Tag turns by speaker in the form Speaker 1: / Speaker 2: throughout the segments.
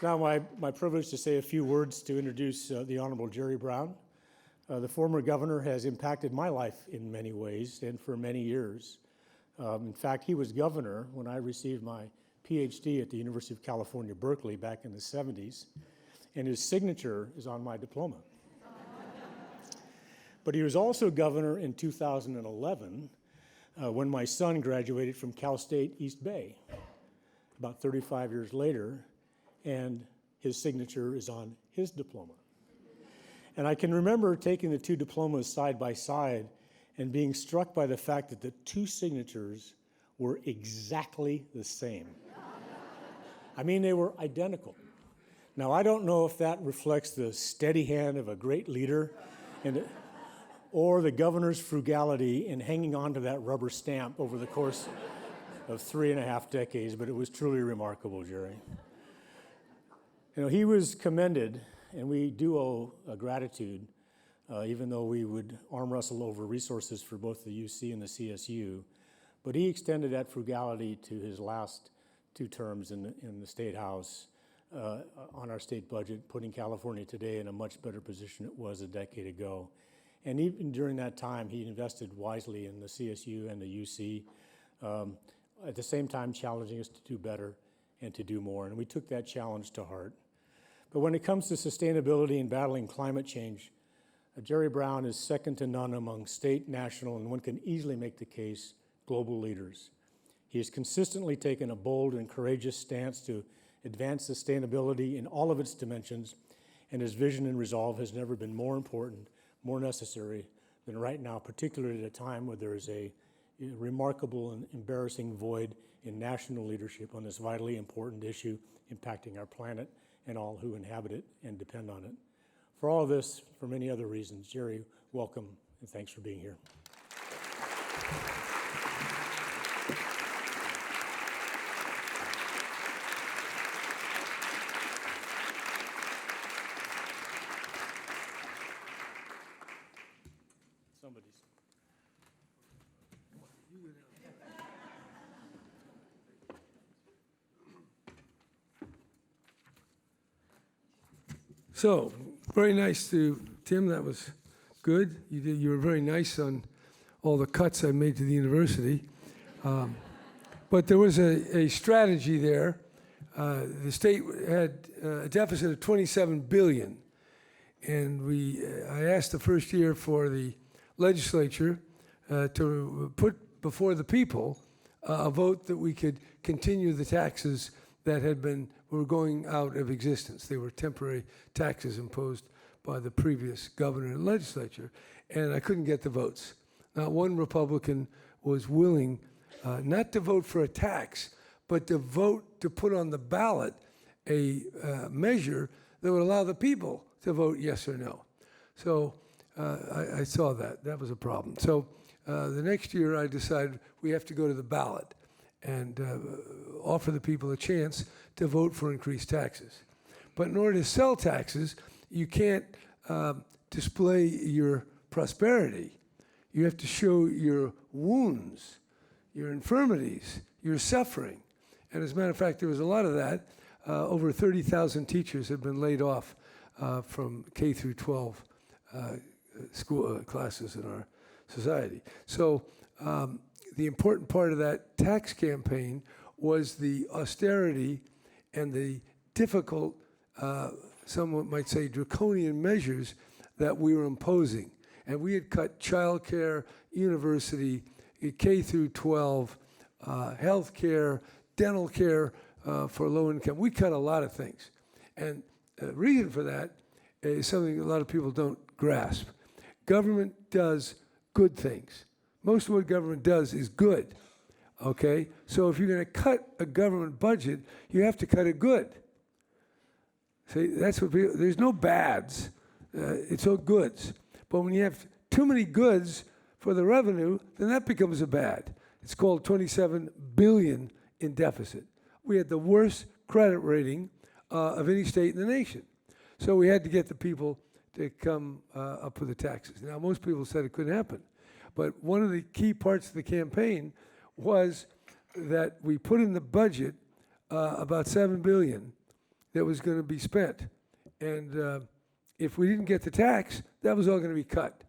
Speaker 1: now my privilege to say a few words to introduce the Honorable Jerry Brown. The former governor has impacted my life in many ways and for many years. In fact, he was governor when I received my PhD at the University of California, Berkeley back in the 70s, and his signature is on my diploma. But he was also governor in 2011 when my son graduated from Cal State East Bay, about 35 years later, and his signature is on his diploma. And I can remember taking the two diplomas side by side and being struck by the fact that the two signatures were exactly the same. I mean, they were identical. Now, I don't know if that reflects the steady hand of a great leader or the governor's frugality in hanging on to that rubber stamp over the course of 3.5 decades, but it was truly remarkable, Jerry. You know, he was commended, and we do owe a gratitude, even though we would arm wrestle over resources for both the UC and the CSU, but he extended that frugality to his last 2 terms in the State House on our state budget, putting California today in a much better position it was a decade ago. And even during that time, he invested wisely in the CSU and the UC, at the same time challenging us to do better and to do more. And we took that challenge to heart. But when it comes to sustainability and battling climate change, Jerry Brown is second to none among state, national, and one can easily make the case, global leaders. He has consistently taken a bold and courageous stance to advance sustainability in all of its dimensions, and his vision and resolve has never been more important, more necessary than right now, particularly at a time where there is a remarkable and embarrassing void in national leadership on this vitally important issue impacting our planet and all who inhabit it and depend on it. For all of this, for many other reasons, Jerry, welcome and thanks for being here.
Speaker 2: So, very nice to Tim. That was good. You were very nice on all the cuts I made to the university. But there was a strategy there. The state had a deficit of $27 billion. And I asked the first year for the legislature to put before the people a vote that we could continue the taxes that were going out of existence. They were temporary taxes imposed by the previous governor and legislature, and I couldn't get the votes. Not one Republican was willing not to vote for a tax, but to vote to put on the ballot a measure that would allow the people to vote yes or no. So I saw that. That was a problem. So the next year I decided we have to go to the ballot and offer the people a chance to vote for increased taxes. But in order to sell taxes, you can't display your prosperity. You have to show your wounds, your infirmities, your suffering. And as a matter of fact, there was a lot of that. Over 30,000 teachers have been laid off from K through 12 school classes in our society. So the important part of that tax campaign was the austerity and the difficult, someone might say draconian measures that we were imposing. And we had cut child care, university, K through 12, health care, dental care for low income. We cut a lot of things. And the reason for that is something a lot of people don't grasp. Government does good things. Most of what government does is good, okay? So if you're going to cut a government budget, you have to cut it good. See, that's what people, there's no bads, it's all goods. But when you have too many goods for the revenue, then that becomes a bad. It's called $27 billion in deficit. We had the worst credit rating of any state in the nation. So we had to get the people to come up with the taxes. Now, most people said it couldn't happen. But one of the key parts of the campaign was that we put in the budget about $7 billion that was going to be spent. And if we didn't get the tax, that was all going to be cut.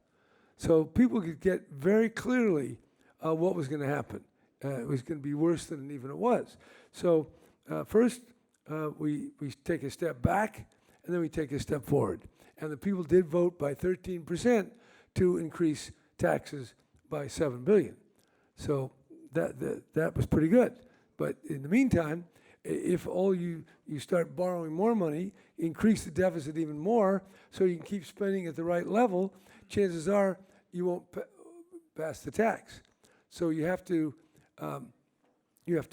Speaker 2: So people could get very clearly what was going to happen. It was going to be worse than even it was. So first, we take a step back, and then we take a step forward. And the people did vote by 13% to increase taxes by $7 billion. So that was pretty good. But in the meantime, if all you start borrowing more money, increase the deficit even more, so you can keep spending at the right level, chances are you won't pass the tax. So you have to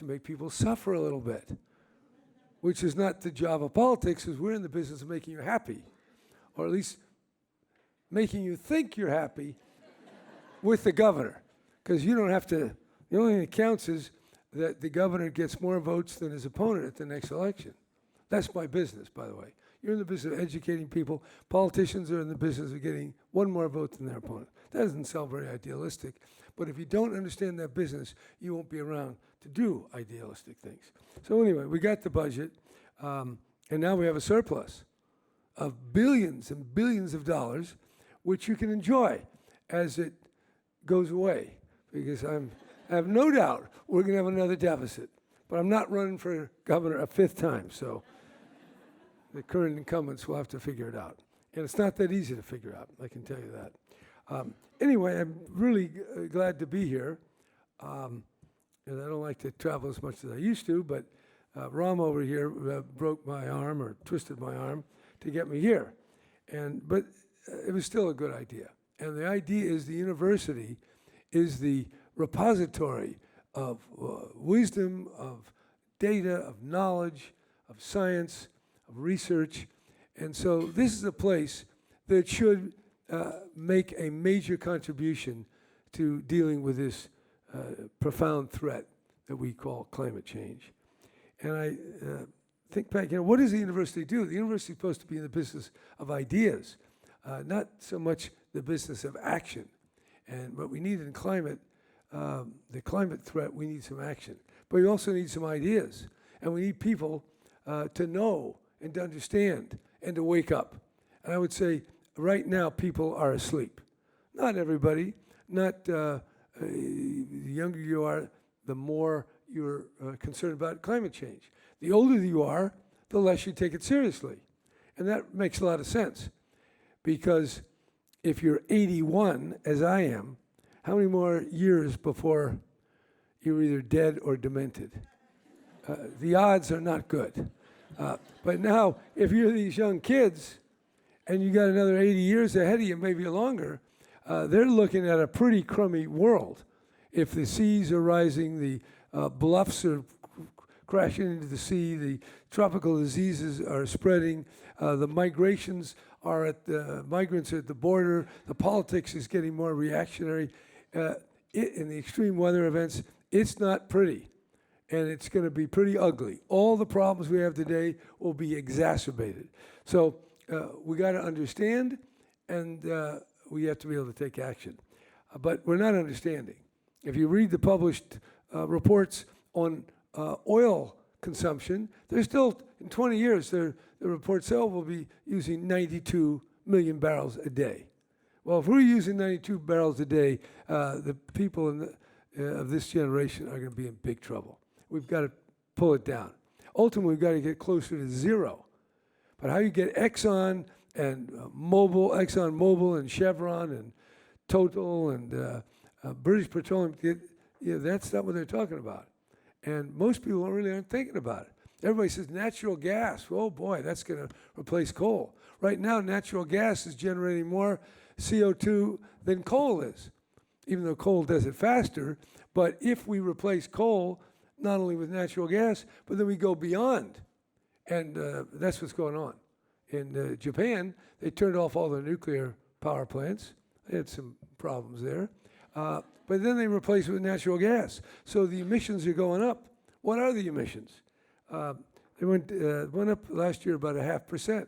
Speaker 2: make people suffer a little bit, which is not the job of politics, because we're in the business of making you happy, or at least making you think you're happy with the governor, because you don't have to. The only thing that counts is that the governor gets more votes than his opponent at the next election. That's my business, by the way. You're in the business of educating people. Politicians are in the business of getting one more vote than their opponent. That doesn't sound very idealistic, but if you don't understand that business, you won't be around to do idealistic things. So anyway, we got the budget, and now we have a surplus of billions and billions of dollars, which you can enjoy as it goes away, because I have no doubt we're going to have another deficit. But I'm not running for governor a fifth time, so the current incumbents will have to figure it out. And it's not that easy to figure out, I can tell you that. Anyway, I'm really glad to be here. And I don't like to travel as much as I used to, but Ram over here broke my arm or twisted my arm to get me here. But it was still a good idea. And the idea is the university is the repository of wisdom, of data, of knowledge, of science, of research. And so this is a place that should make a major contribution to dealing with this profound threat that we call climate change. And I think back, what does the university do? The university is supposed to be in the business of ideas, not so much the business of action. And what we need in climate, the climate threat, we need some action. But we also need some ideas. And we need people to know and to understand and to wake up. And I would say right now people are asleep. Not everybody. Not the younger you are, the more you're concerned about climate change. The older you are, the less you take it seriously. And that makes a lot of sense. Because if you're 81, as I am, how many more years before you're either dead or demented? The odds are not good. But now, if you're these young kids and you got another 80 years ahead of you, maybe longer, they're looking at a pretty crummy world. If the seas are rising, the bluffs are crashing into the sea, the tropical diseases are spreading, the migrants are at the border, the politics is getting more reactionary. In the extreme weather events, it's not pretty, and it's going to be pretty ugly. All the problems we have today will be exacerbated. So we got to understand, and we have to be able to take action. But we're not understanding. If you read the published reports on oil consumption, they're still, in 20 years, the report say, we'll be using 92 million barrels a day. Well, if we're using 92 barrels a day, the people of this generation are going to be in big trouble. We've got to pull it down. Ultimately, we've got to get closer to zero. But how you get Exxon and ExxonMobil and Chevron and Total and British Petroleum, that's not what they're talking about. And most people really aren't thinking about it. Everybody says natural gas. Oh boy, that's going to replace coal. Right now, natural gas is generating more CO2 than coal is, even though coal does it faster. But if we replace coal, not only with natural gas, but then we go beyond. And that's what's going on. In Japan, they turned off all the nuclear power plants. They had some problems there. But then they replaced it with natural gas. So the emissions are going up. What are the emissions? They went up last year about 0.5%.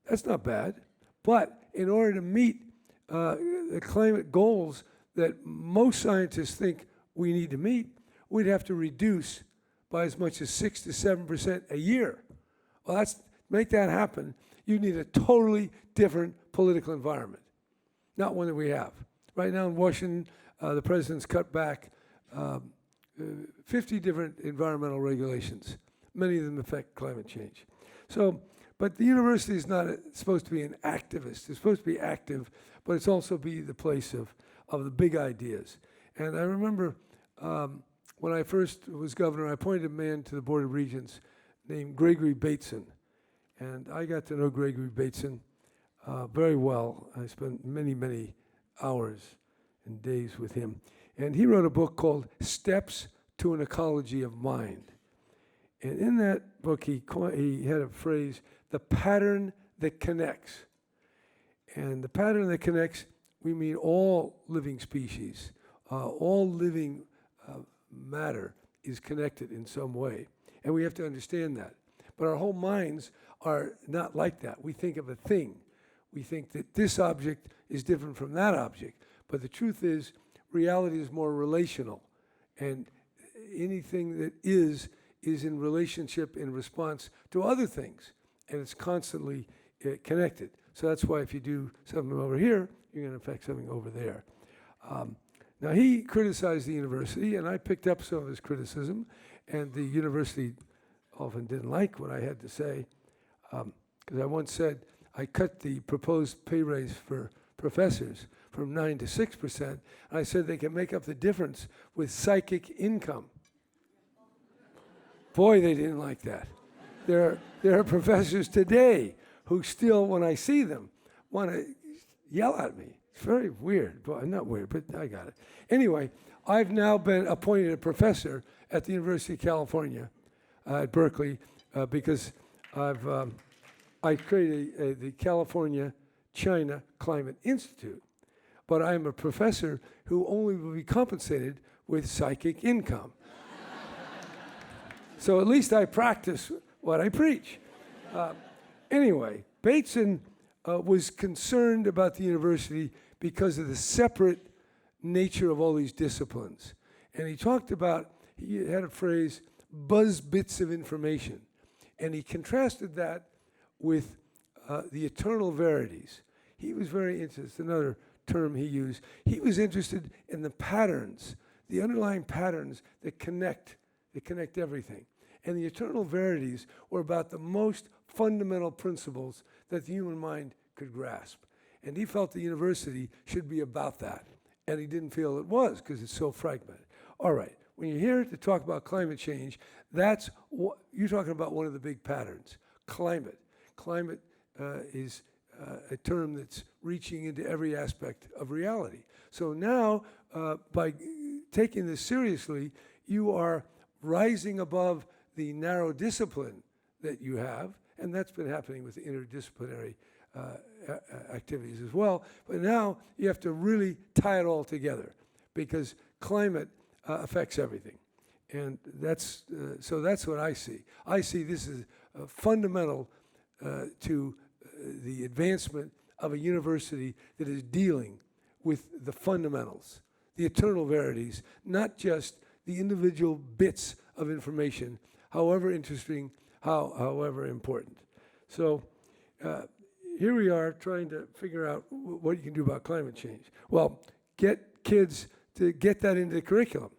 Speaker 2: That's not bad. But in order to meet the climate goals that most scientists think we need to meet, we'd have to reduce by as much as 6 to 7% a year Well, make that happen, you need a totally different political environment, not one that we have. Right now in Washington, the president's cut back 50 different environmental regulations. Many of them affect climate change. So, but the university is not supposed to be an activist. It's supposed to be active, but it's also be the place of the big ideas. And I remember when I first was governor, I appointed a man to the Board of Regents named Gregory Bateson. And I got to know Gregory Bateson very well. I spent many, many hours and days with him. And he wrote a book called Steps to an Ecology of Mind. And in that book, he had a phrase, the pattern that connects. And the pattern that connects, we mean all living species, all living matter is connected in some way. And we have to understand that. But our whole minds are not like that. We think of a thing. We think that this object is different from that object. But the truth is, reality is more relational. And anything that is in relationship in response to other things. And it's constantly connected. So that's why if you do something over here, you're going to affect something over there. Now, he criticized the university, and I picked up some of his criticism, and the university often didn't like what I had to say, because I once said I cut the proposed pay raise for professors from 9 to 6%, and I said they can make up the difference with psychic income. Boy, they didn't like that. There are professors today who still, when I see them, want to yell at me. It's very weird. Well, not weird, but I got it. Anyway, I've now been appointed a professor at the University of California at Berkeley because I created the California China Climate Institute. But I'm a professor who only will be compensated with psychic income. So at least I practice what I preach. Anyway, Bateson was concerned about the university because of the separate nature of all these disciplines. And he talked about, he had a phrase, buzz bits of information. And he contrasted that with the eternal verities. He was very interested, another term he used, he was interested in the patterns, the underlying patterns that connect everything. And the eternal verities were about the most fundamental principles that the human mind could grasp. And he felt the university should be about that. And he didn't feel it was because it's so fragmented. All right, when you're here to talk about climate change, that's what you're talking about, one of the big patterns, climate. Climate is a term that's reaching into every aspect of reality. So now, by taking this seriously, you are rising above the narrow discipline that you have, and that's been happening with interdisciplinary activities as well. But now you have to really tie it all together because climate affects everything. And so that's what I see. I see this as fundamental to the advancement of a university that is dealing with the fundamentals, the eternal verities, not just the individual bits of information, however interesting, however important. So here we are trying to figure out what you can do about climate change. Well, get kids to get that into the curriculum.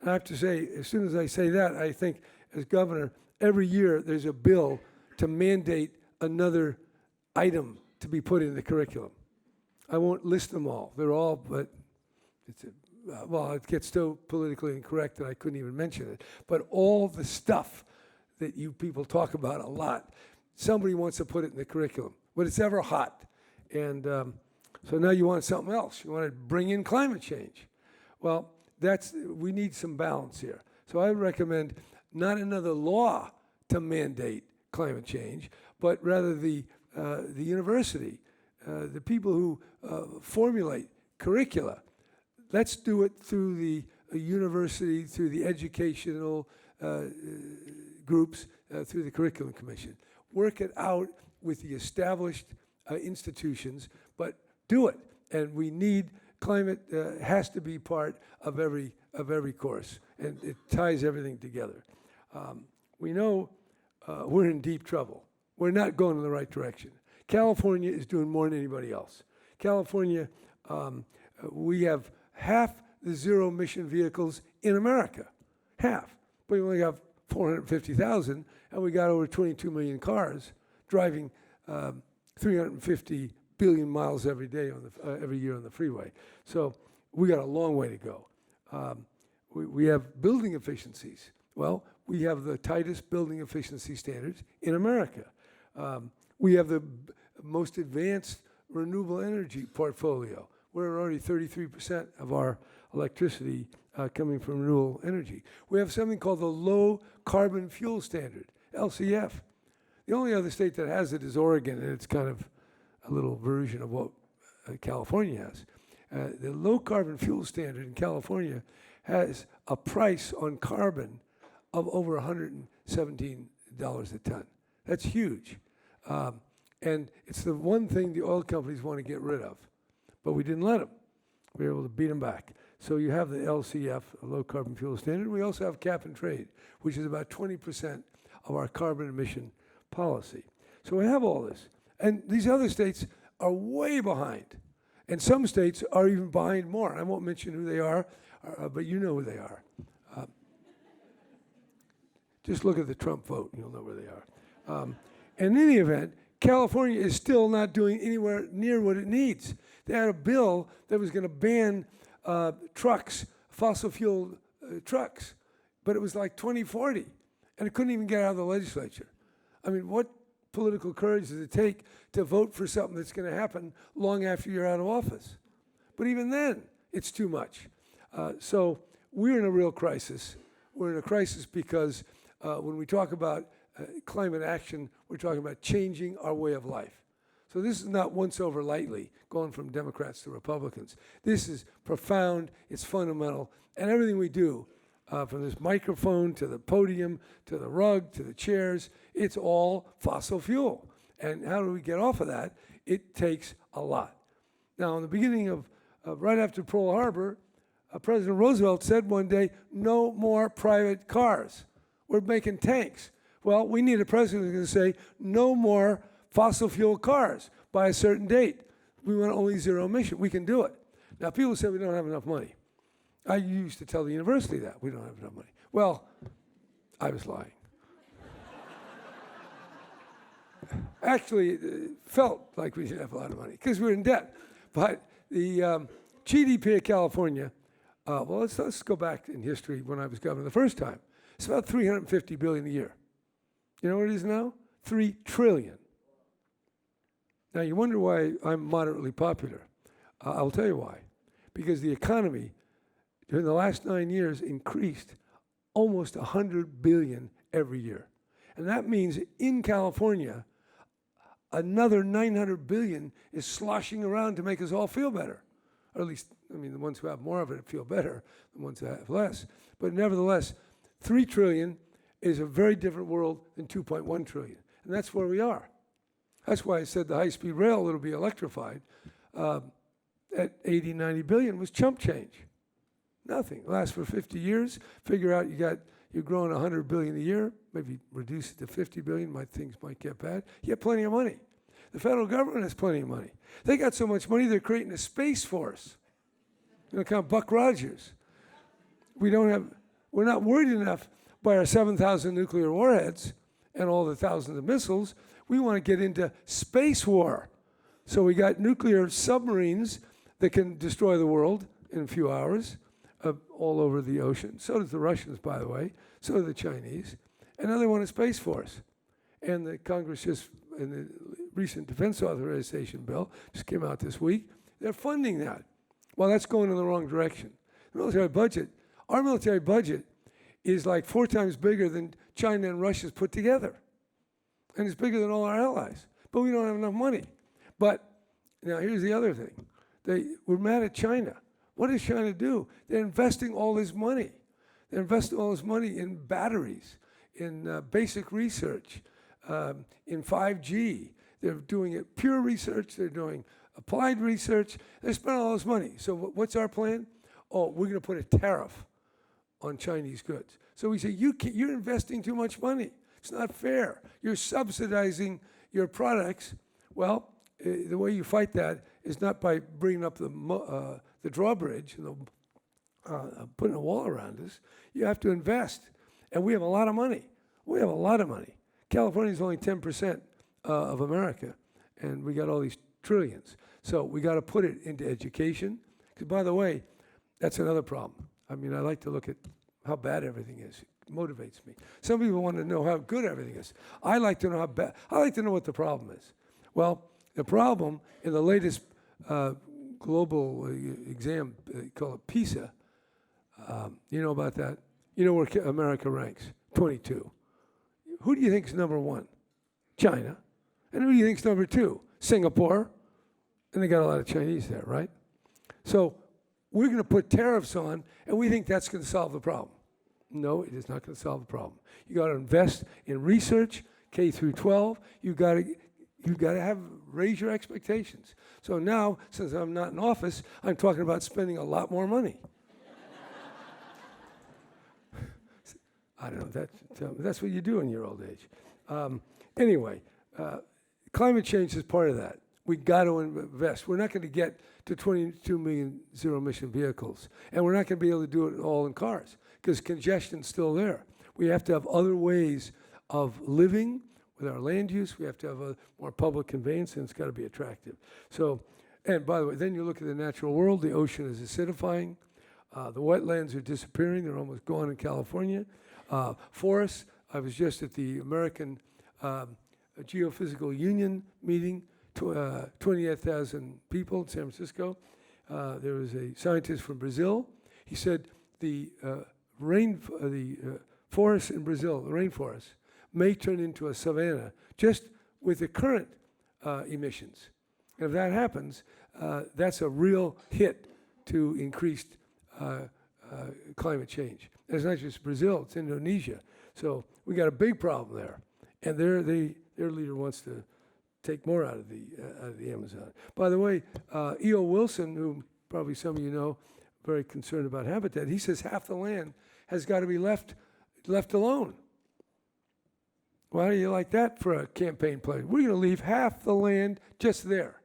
Speaker 2: And I have to say, as soon as I say that, I think as governor, every year there's a bill to mandate another item to be put in the curriculum. I won't list them all. They're all, but it gets so politically incorrect that I couldn't even mention it. But all the stuff that you people talk about a lot, somebody wants to put it in the curriculum, but it's ever hot. And so now you want something else. You want to bring in climate change. Well, we need some balance here. So I recommend not another law to mandate climate change, but rather the university, the people who formulate curricula. Let's do it through the university, through the educational groups, through the Curriculum Commission. Work it out with the established institutions, but do it. And we need climate has to be part of every course, and it ties everything together. We know we're in deep trouble. We're not going in the right direction. California is doing more than anybody else. California, we have half the zero-emission vehicles in America, half. But we only have 450,000, and we got over 22 million cars driving 350 billion miles every day every year on the freeway. So we got a long way to go. We have building efficiencies. Well, we have the tightest building efficiency standards in America. We have the most advanced renewable energy portfolio. We're already 33% of our electricity coming from renewable energy. We have something called the Low Carbon Fuel Standard, LCF. The only other state that has it is Oregon, and it's kind of a little version of what California has. The Low Carbon Fuel Standard in California has a price on carbon of over $117 a ton. That's huge. And it's the one thing the oil companies want to get rid of. But we didn't let them. We were able to beat them back. So you have the LCF, a Low Carbon Fuel Standard. We also have cap and trade, which is about 20% of our carbon emission policy. So we have all this. And these other states are way behind. And some states are even behind more. I won't mention who they are, but you know who they are. Just look at the Trump vote, and you'll know where they are. In any event, California is still not doing anywhere near what it needs. They had a bill that was going to ban trucks, fossil fuel trucks, but it was like 2040, and it couldn't even get out of the legislature. I mean, what political courage does it take to vote for something that's going to happen long after you're out of office? But even then, it's too much. So we're in a real crisis. We're in a crisis because when we talk about climate action, we're talking about changing our way of life. So this is not once over lightly, going from Democrats to Republicans. This is profound, it's fundamental, and everything we do, from this microphone to the podium, to the rug, to the chairs, it's all fossil fuel. And how do we get off of that? It takes a lot. Now, in the beginning of, right after Pearl Harbor, President Roosevelt said one day, no more private cars. We're making tanks. Well, we need a president who's going to say, no more fossil fuel cars by a certain date. We want only zero emission. We can do it. Now, people say we don't have enough money. I used to tell the university that we don't have enough money. Well, I was lying. Actually, it felt like we didn't have a lot of money because we were in debt. But the GDP of California, well, let's go back in history when I was governor the first time. It's about $350 billion a year. You know what it is now? $3 trillion. Now, you wonder why I'm moderately popular. I'll tell you why. Because the economy, during the last 9 years, increased almost $100 billion every year. And that means in California, another $900 billion is sloshing around to make us all feel better. Or at least, I mean, the ones who have more of it feel better, the ones that have less. But nevertheless, $3 trillion is a very different world than $2.1 trillion. And that's where we are. That's why I said the high-speed rail that'll be electrified at 80, 90 billion was chump change. Nothing. Lasts for 50 years. Figure out you're growing 100 billion a year. Maybe reduce it to 50 billion. Things might get bad. You have plenty of money. The federal government has plenty of money. They got so much money they're creating a space force. Kind of Buck Rogers. We're not worried enough by our 7,000 nuclear warheads and all the thousands of missiles. We want to get into space war. So we got nuclear submarines that can destroy the world in a few hours all over the ocean. So does the Russians, by the way. So do the Chinese. And now they want a space force. And the Congress just, in the recent defense authorization bill, just came out this week, they're funding that. Well, that's going in the wrong direction. The military budget, our military budget is like 4 times bigger than China and Russia's put together. And it's bigger than all our allies. But we don't have enough money. But now here's the other thing. We're mad at China. What does China do? They're investing all this money. They're investing all this money in batteries, in basic research, in 5G. They're doing it pure research. They're doing applied research. They're spending all this money. So what's our plan? Oh, we're going to put a tariff on Chinese goods. So we say, you're investing too much money. It's not fair. You're subsidizing your products. Well, the way you fight that is not by bringing up the drawbridge, putting a wall around us. You have to invest. And we have a lot of money. We have a lot of money. California is only 10% of America, and we got all these trillions. So we got to put it into education. Because, by the way, that's another problem. I mean, I like to look at how bad everything is. It motivates me. Some people want to know how good everything is. I like to know how bad. I like to know what the problem is. Well, the problem in the latest global exam, they call it PISA, you know about that? You know where America ranks? 22. Who do you think is number one? China. And who do you think is number two? Singapore. And they got a lot of Chinese there, right? So we're going to put tariffs on, and we think that's going to solve the problem. No, it is not going to solve the problem. You got to invest in research, K through 12. You got to raise your expectations. So now, since I'm not in office, I'm talking about spending a lot more money. I don't know. That's what you do in your old age. Anyway, climate change is part of that. We got to invest. We're not going to get to 22 million zero-emission vehicles, and we're not going to be able to do it all in cars because congestion's still there. We have to have other ways of living with our land use. We have to have a more public conveyance, and it's got to be attractive. So, and by the way, then you look at the natural world. The ocean is acidifying. The wetlands are disappearing. They're almost gone in California. Forests. I was just at the American Geophysical Union meeting. 28,000 people in San Francisco. There was a scientist from Brazil. He said the forests in Brazil, the rainforest, may turn into a savanna just with the current emissions. And if that happens, that's a real hit to increased climate change. And it's not just Brazil, it's Indonesia. So we got a big problem there. And their leader wants to take more out of the Amazon. By the way, E.O. Wilson, who probably some of you know, very concerned about habitat, he says half the land has got to be left alone. Well, how do you like that for a campaign play? We're going to leave half the land just there.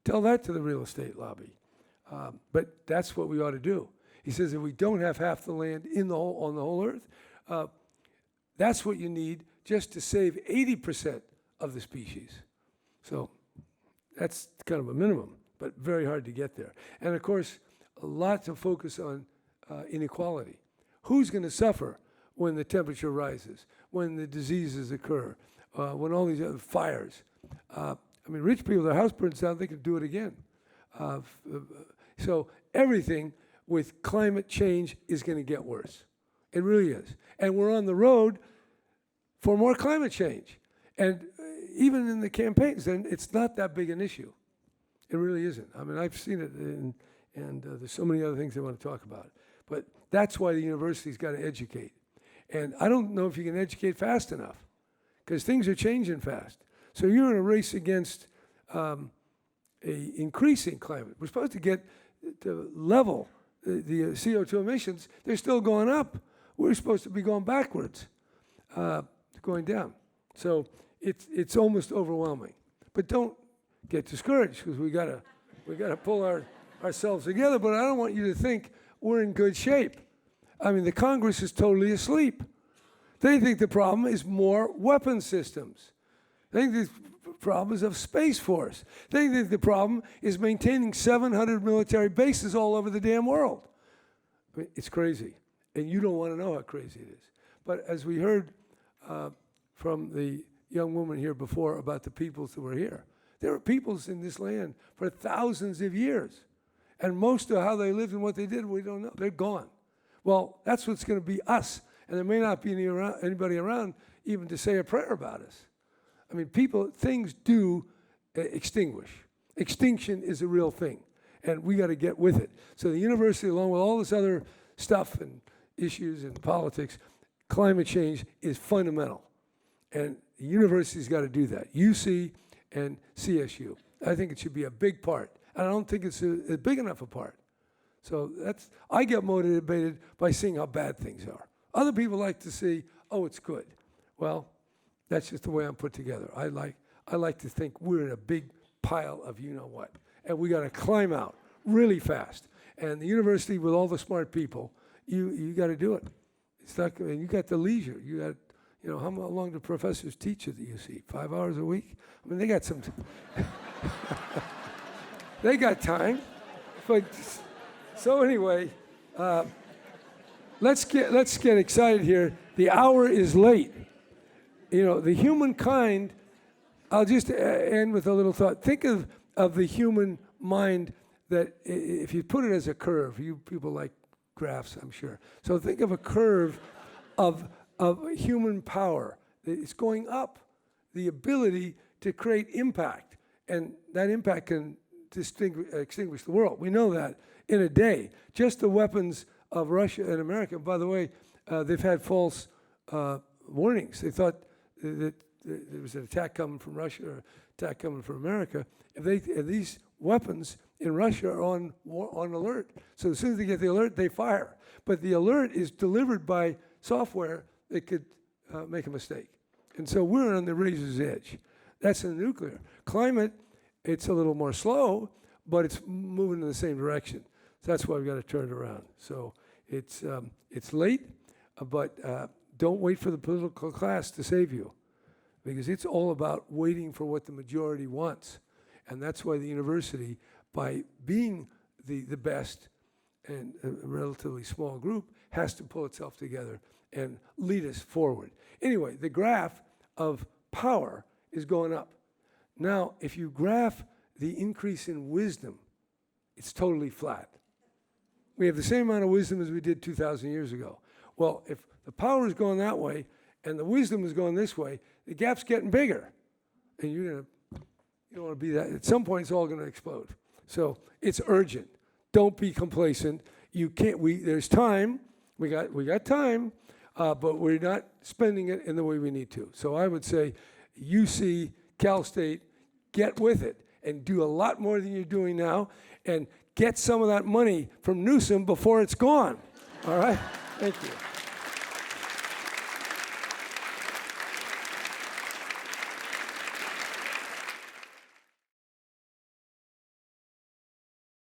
Speaker 2: Tell that to the real estate lobby. But that's what we ought to do. He says if we don't have half the land on the whole earth, that's what you need just to save 80% of the species. So that's kind of a minimum, but very hard to get there. And of course, a lot to focus on inequality. Who's going to suffer when the temperature rises, when the diseases occur, when all these other fires? I mean, rich people, their house burns down, they can do it again. So everything with climate change is going to get worse. It really is. And we're on the road for more climate change. And even in the campaigns, then it's not that big an issue. It really isn't. I mean, I've seen it, and there's so many other things I want to talk about. But that's why the university's got to educate. And I don't know if you can educate fast enough, because things are changing fast. So you're in a race against a increasing climate. We're supposed to get to level the CO2 emissions. They're still going up. We're supposed to be going backwards, going down. So it's almost overwhelming. But don't get discouraged, because we gotta pull ourselves together. But I don't want you to think we're in good shape. I mean, the Congress is totally asleep. They think the problem is more weapon systems. They think the problem is of Space Force. They think the problem is maintaining 700 military bases all over the damn world. I mean, it's crazy. And you don't want to know how crazy it is. But as we heard from the young woman here before about the peoples that were here, there were peoples in this land for thousands of years. And most of how they lived and what they did, we don't know. They're gone. Well, that's what's going to be us. And there may not be anybody around even to say a prayer about us. I mean, things do extinguish. Extinction is a real thing. And we got to get with it. So the university, along with all this other stuff and issues and politics, climate change is fundamental. And the university's got to do that. UC and CSU. I think it should be a big part. And I don't think it's a big enough a part. So I get motivated by seeing how bad things are. Other people like to see, oh, it's good. Well, That's just the way I'm put together. I like to think we're in a big pile of you-know-what, and we got to climb out really fast. And the university, with all the smart people, you got to do it. It's not, and you got the leisure. You got, how long do professors teach at the UC? 5 hours a week? I mean, they got some. They got time, but so anyway, let's get excited here. The hour is late. The humankind. I'll just end with a little thought. Think of the human mind that if you put it as a curve, you people like graphs, I'm sure. So think of a curve of human power. It's going up, the ability to create impact, and that impact can extinguish the world. We know that in a day. Just the weapons of Russia and America. By the way, they've had false warnings. They thought that there was an attack coming from Russia or attack coming from America. If these weapons in Russia are on alert. So as soon as they get the alert, they fire. But the alert is delivered by software that could make a mistake. And so we're on the razor's edge. That's in the nuclear. Climate, it's a little more slow, but it's moving in the same direction. So that's why we've got to turn it around. So it's late, but don't wait for the political class to save you, because it's all about waiting for what the majority wants. And that's why the university, by being the best and a relatively small group, has to pull itself together and lead us forward. Anyway, the graph of power is going up. Now, if you graph the increase in wisdom, it's totally flat. We have the same amount of wisdom as we did 2,000 years ago. Well, if the power is going that way and the wisdom is going this way, the gap's getting bigger. And you don't want to be that. At some point, it's all going to explode. So it's urgent. Don't be complacent. You can't. There's time. We got time, but we're not spending it in the way we need to. So I would say, UC, Cal State, get with it and do a lot more than you're doing now, and get some of that money from Newsom before it's gone. All right? Thank you.